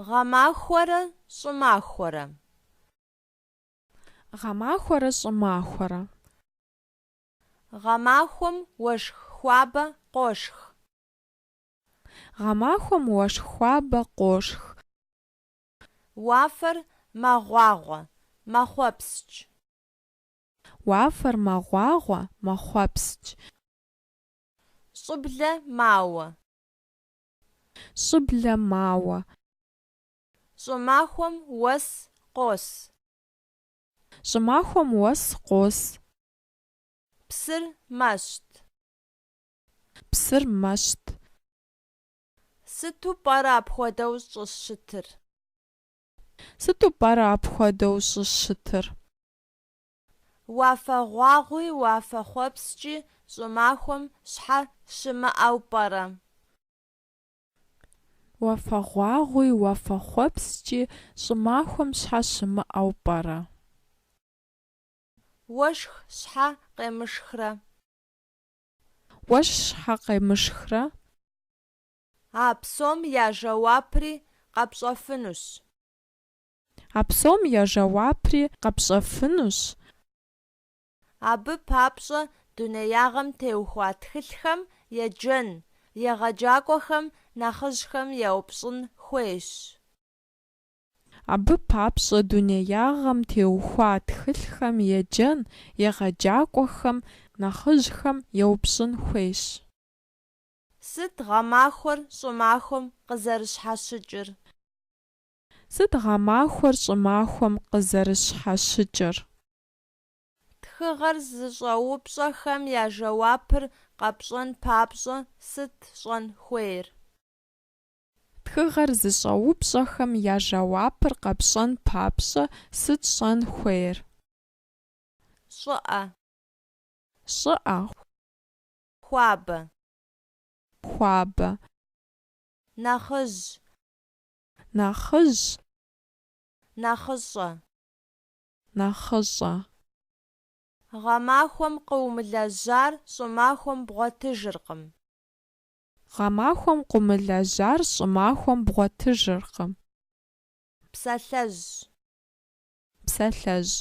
Гъэмахуэрэ щӏымахуэрэ. Гъэмахуэрэ щӏымахуэрэ. Гъэмахуэм уэшх хуабэ къошх. Гъэмахуэм уэшх хуабэ къошх. Уафэр мэгъуагъуэ, махуэпскӏ. Уафэр мэгъуагъуэ, махуэпскӏ. Щӏыблэ мауэ. Щӏыблэ мауэ. Щӏымахуэм уэс къос. Щӏымахуэм уэс къос. Псыр мэщт. Псыр мэщт. Сыту пӏэрэ апхуэдэу щӏыщытыр? Сыту пӏэрэ апхуэдэу щӏыщытыр? Уафэгъуагъуи уафэхъуэпскӏи щӏымахуэм щхьэ щымыӏэу пӏэрэ? Уафэгъуагъуи уафэхъуэпскӏи щӏымахуэм щхьэ щымыӏэу пӏэрэ? Уэшх щхьэ къемышхрэ? Уэшх щхьэ къемышхрэ? А псом я жэуапри къэпщӏэфынущ. А псом я жэуапри къэпщӏэфынущ. Абы папщӏэ дунеягъэм теухуа тхылъхэм еджэн, егъэджакӏуэхэм нэхъыжьхэм еупщӏын хуейщ. Абы папщӏэ дунеягъэм теухуа тхылъхэм еджэн, егъэджакӏуэхэм нэхъыжьхэм еупщӏын хуейщ. Сыт гъэмахуэр щӏымахуэм къызэрыщхьэщыкӏыр? Сыт гъэмахуэр щӏымахуэм къызэрыщхьэщыкӏыр? Тхыгъэр зыщӏэупщӏэхэм я жэуапыр къэпщӏэн папщӏэ сыт щӏэн хуейр? Тхыгъэр зыщӏэупщӏэхэм я жэуапыр къэпщӏэн папщӏэ сыт щӏэн хуейр? Щӏыӏэ. Щӏыӏэ. Хуабэ. Хуабэ. Нэхъыжь. Нэхъыжь. Нэхъыщӏэ. Нэхъыщӏэ. Гъэмахуэм къыумылэжьар щӏымахуэм бгъуэтыжыркъым. Гъэмахуэм къыумылэжьар щӏымахуэм бгъуэтыжыркъым. Псалъэжь. Псалъэжь.